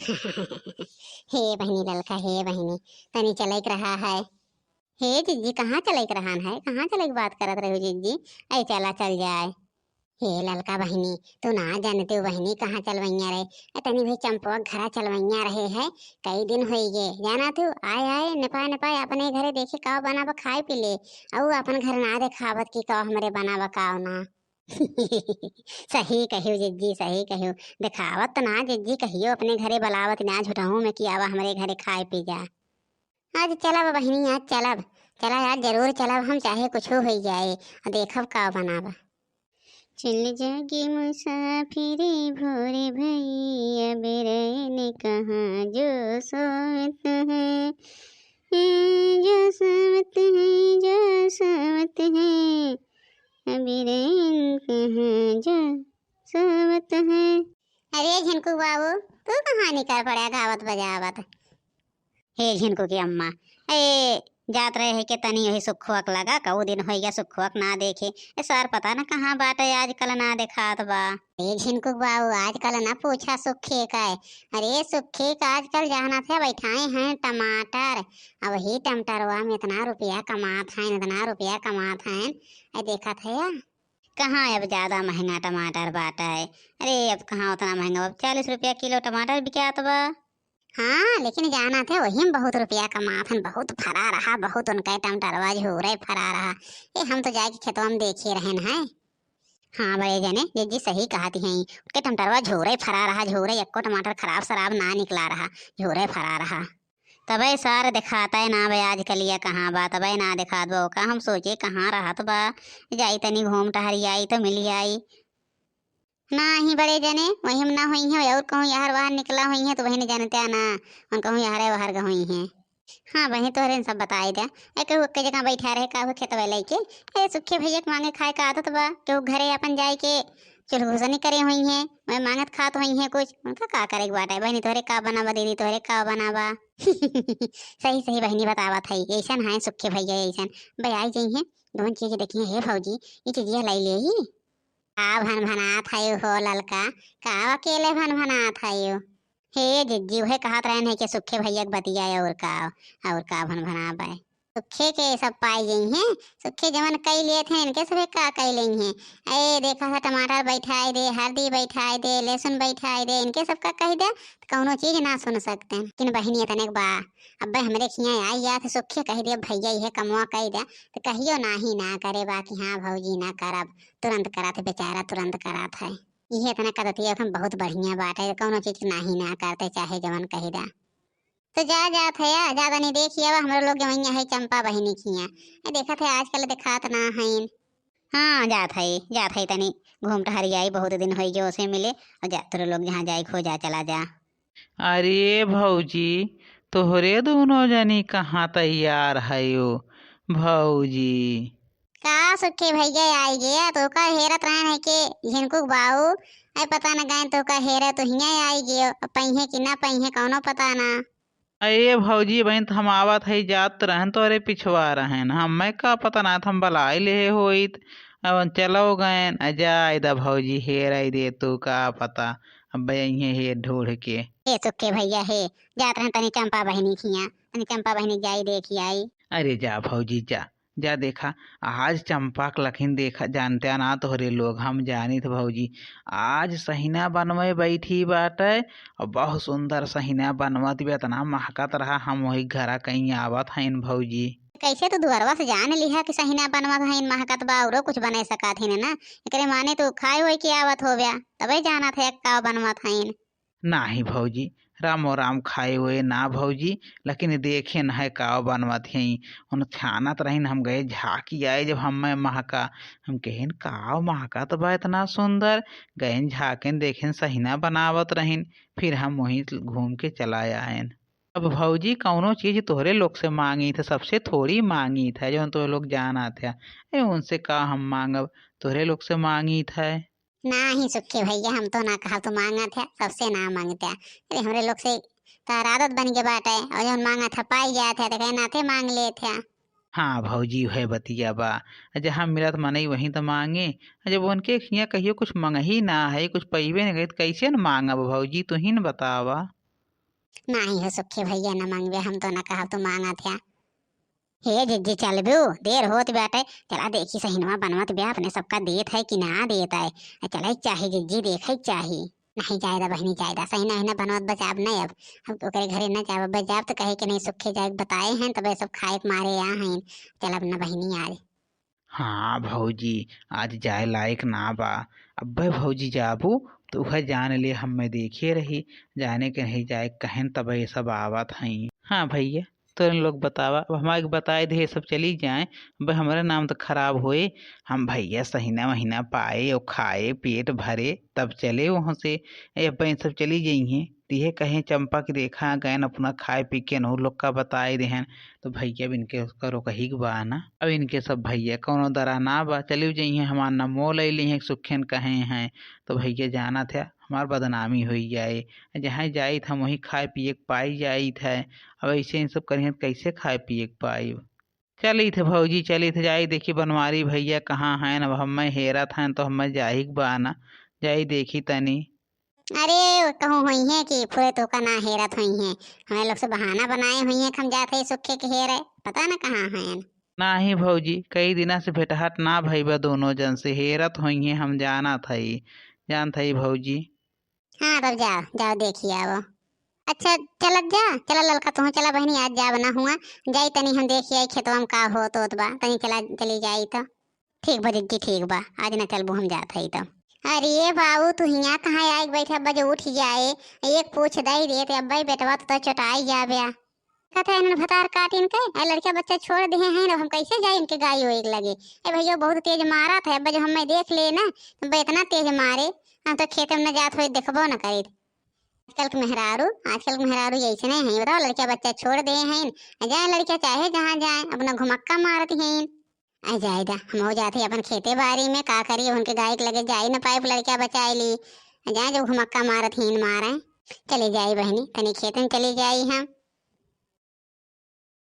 हे बहनी ललका, हे बहनी तनी चलैक रहा है। हे जिज्जी कहाँ चलैक रहान है, कहाँ चलैक बात करत रहे हो जिज्जी? ऐ चला चल जाए। हे ललका बहनी, तू ना जानते हो बहनी कहाँ चलवैया रहे। तनी भाई चंपवा घरा चलवैया रहे है। कई दिन हो गए जाना तू। आए आए नेपा नेपा अपने घरे देखे का बनावा खाए पी ले। औ अपन घर ना देखावत की का हमरे बनावा का ना। सही कहियो जिज्जी, सही कहियो। दिखावत तो ना जिज्जी कहियो अपने घरे बुलावत ना झूठहू में कि आवा हमारे घरे खाए पी जा। आज चलब बहनी, आज चलब। चला आज जरूर चलब हम, चाहे कुछ हो जाए। देखब का बनावा। चल जागे मुसाफिरे भोरे भैया बेरैन कहाँ जो सोवत है, जो सोवत है, जो सोवत है, बेरैन कहाँ जो सोवत है। अरे झिनकू बाबू, तू कहाँ निकल पड़ा गावत बजावत? हे झिनकू की अम्मा, ए जात रहे है कि तनी यही सुखुअक लगा, कऊ दिन हो गया सुखुअक ना देखे। सर पता न कहाँ बाटे आजकल ना दिखात बा। ए झिनकू बाबू, आजकल ना पूछा सुखे का है। अरे सुखे का आजकल जाना थे बैठाए हैं टमाटर। अब वही टमाटरवा में इतना रुपया कमात हैं, इतना रुपया कमात हैं। देखा थे या कहाँ अब ज्यादा महंगा टमाटर बाटा है। अरे अब कहाँ उतना महंगा, अब 40 रुपया किलो टमाटर बिकात बा। हाँ लेकिन जाना थे वही में बहुत रुपया कमाथन, बहुत फरा रहा, बहुत उनका टमाटरवा झोरे फरा रहा। हम तो जाके खेतवा में देखे रहन है। हाँ बड़े जने जी सही कहती हैं, उसके टमाटरवा झोरे फरा रहा, झोरे एको टमाटर खराब शराब ना निकला रहा, झोरे फरा रहा। तबे सार दिखाता है ना भाई आजकल ये कहाँ बा, तबे ना दिखा दो का। हम सोचे कहाँ रहा तो बा, जाई तनी घूम टहरी आई तो मिल आई ना ही बड़े जने। वही ना हुई है और कहूँ यार बाहर निकला हुई है तो वही नहीं जानते ना, उन कहूँ यार बाहर का हुई है। हाँ वही तो हरे सब बताई दे। कहूँ एक जगह बैठा रहे का खेतवा लेके, अरे सुखे भैया के मांगे खाए का आदत बा, केहू घरे अपन जाए के चुलघुसनी करे हुई है, मैं मांगत खात हुई है कुछ। उनका का करे बाटा बहनी तोहरे का बनावा दीदी, तोहरे का बनावा। सही सही बहनी बतावा था ऐसा है सुखे भैया ऐसा भाई आई गई है। दोनों चीज देखिए हे भौजी, ये चीजिया लाई ले ही का भन भनात है हो ललका, का अकेले भन भनात है। हे जिज्जी वह कहत रहन है कि सुखे भैया के बतिया और का भन भना पाए। सुखे के सब पाई गई हैं, सुखे जवन कई लिए थे इनके सब का कई ली हैं। ए देखा था टमाटर बैठाए दे, हल्दी बैठाए दे, लहसुन बैठाए दे, इनके सब का कही दे तो कौनो चीज ना सुन सकते हैं। लेकिन बहनी इतने बा अब हमरे खिया आई या थे सुखे कही दे भैया यह कमुआ कही दे तो कहियो ना ही ना करे बा कि हाँ भौजी ना करब, तुरंत करा थे बेचारा, तुरंत करा था। ये इतना करती है बहुत बढ़िया बात है, कौनो चीज ना ही ना करते चाहे जवन कही दे। तो जा जा थे या ज्यादा नहीं देखिए, अब हमारे लोग जवैया है चंपा बहिनी खिया देखा थे आजकल दिखात ना है। हाँ जात है तनी घूम टहरी आई, बहुत दिन हो गए उसे मिले, और जा तेरे लोग जहाँ जाए खो जा चला जा। अरे भौजी, तोहरे दोनों जनी कहाँ तैयार है यो भौजी? का सुखे भैया आई गया तो का हेरत रहन है के झिनकू बाऊ, आई पता न गए तो का हेरे तो हिया आई गयो, पहिए कि ना पहिए कौनो पता ना। अरे भौजी बहन हम आवत है जात रहन तो अरे पिछवा रहन, हमें का पता ना था, हम बलाई ले होइत अब चलो गए अजाय दा भौजी हेर आई दे तू का पता। अब ये हेर ढूंढ के हे सुखे भैया हे जात रहन तनी चंपा बहिनी खिया, तनी चंपा बहिनी जाई देखी आई। अरे जा भौजी जा, जा देखा आज चंपा के लखीन देखा, जानते ना तोहरे लोग, हम जानी थे भौजी आज सहीना बनवे बैठी बाटे और बहुत सुंदर सहीना बनवत भी, इतना महकत रहा, हम वही घरा कहीं आवत हैं भौजी। कैसे तो दुअरवा से जान लिहा कि सहीना बनवा था इन महकत बा औरो कुछ बने सका थे ना, एकरे माने तो खाए होई की आवत हो गया तबे जाना था का बनवा था इन। नाही भौजी, रामो राम खाए हुए ना भौजी, लेकिन देखे न है का बनवत है। उन छानत रहीन, हम गए झाकी आए जब हम महका, हम कहेन का महका तो बा इतना सुंदर, गए झाकेन देखेन सहीना बनावत रहीन, फिर हम वहीं घूम के चला आएन। अब भौजी कौनो चीज तोहरे लोग से मांगी थे, सबसे थोड़ी मांगी था जो तो लोग जाना था, अरे उनसे का हम मांगब, तोहरे लोग से मांगी था। ना ही सुखे भैया हम तो ना कहा तो मांगा था, सबसे ना मांगते अरे हमरे लोग से तार आदत बन के बाटे, और जब मांगा था पाई गया था तो कहना थे मांग ले थे। हाँ भौजी है बतिया बा, जहाँ मिलत मनई वहीं तो मांगे, जब उनके खिया कहियो कुछ मंगही ना है, कुछ पहिबे नहीं गई तो कैसे न मांगब भौजी, तू ही न बतावा। नाही हो सुखे भैया न मांगबे, हम तो न कहब तो मांगा था। हे जिज्जी चल बू, देर होत बाटे। चला देखी सहिनवा बनवत बे, अपने सबका देत है कि ना देत है। चला चाहे जिज्जी देखे चाही। नहीं जायदा बहनी जायदा, सही ना बनवत बचाब नहीं अब ओकरे घरे न जाब बचाब तो कहे कि नहीं सुखे जाए बताए हैं तब सब खाए के मारे यहाँ हैं। चल अब न बहनी आज। हाँ भौजी, आज जाए लायक ना बा। अब्बे भौजी जाबू तो वह जान ले हमें देखे रही, जाने के नहीं जाए कहन तब ये सब आवत हई। हाँ भैया, तो इन लोग बतावा, अब हमारे बताए दे ये सब चली जाए, भाई हमारा नाम तो खराब होए। हम भैया सहीना महीना पाए और खाए पेट भरे तब चले वहाँ से। अब इन सब चली जाइए दिहे कहें चंपा की देखा गए अपना खाए पी के नहु लोग का बताए देहन। तो भैया अब इनके उसका रोकही के बा ना, अब इनके सब भैया कौनो दरा ना बा, चली जाइए हमार न मोल अली हैं सुखेन कहे हैं। तो भैया जाना था हमार बदनामी हो जाए, जहाँ जाई था वहीं खाए पिए के पाई जाई था। अब ऐसे इन सब करिए तो कैसे खाए पिए के पाई। चली थे भौजी चली थे, जाई देखी बनवारी भैया कहाँ हैं। अब हमें हेरा था तो हमें जाही के बा ना, जाई देखी तनी। अरे कहूँ हुई है कि फुरे तो का ना हेरत हुई है। हमें लोग से बहाना बनाए हुई है, हम जाते सुखे के हेरे पता न कहाँ हैं। नाही भौजी, कई दिना से भेटहाट ना भइबा दोनों जन से, हेरत होई है हम जाना थई, जान थई भौजी। हाँ तब जाओ जाओ देखिए आओ। अच्छा चलत जा, चला ललका तू चला बहनी आज जा बना हुआ। जाई तनी हम देखिए आई खेतवा में का होत बा, तनी चला चली जाई तो। ठीक बा दीदी ठीक बा, आज न चलबू हम जात हई तो। अरे बाबू तू हिया कहाँ आए बैठे, अब्बा जो उठ जाए एक पूछ दई दे ते अब्बा बेटवा तो चटाई जाबे। कहता इन्होंने भतार काट इनके लड़का बच्चा छोड़ दिए हैं, अब हम कैसे जाए इनके गाय एक लगे। ए भैया बहुत तेज मारा था अब्बा, जो हमें देख ले ना तो इतना तेज मारे हम तो खेत में न जात हुए देखबो न करे। आजकल के मेहरारू ऐसे नहीं है, बताओ लड़का बच्चा छोड़ दे हैं जाए लड़का चाहे जहाँ जाए अपना घुमक्का मारती हैं। आ जाएगा हम हो जाते अपन खेते बाड़ी में का करिए, उनके गाय के लगे जाई न पाइप लड़का बचाए ली जाए जो घुमक्का मारत ही मारे। चले जाई बहनी तनी खेत में चली जाई हम।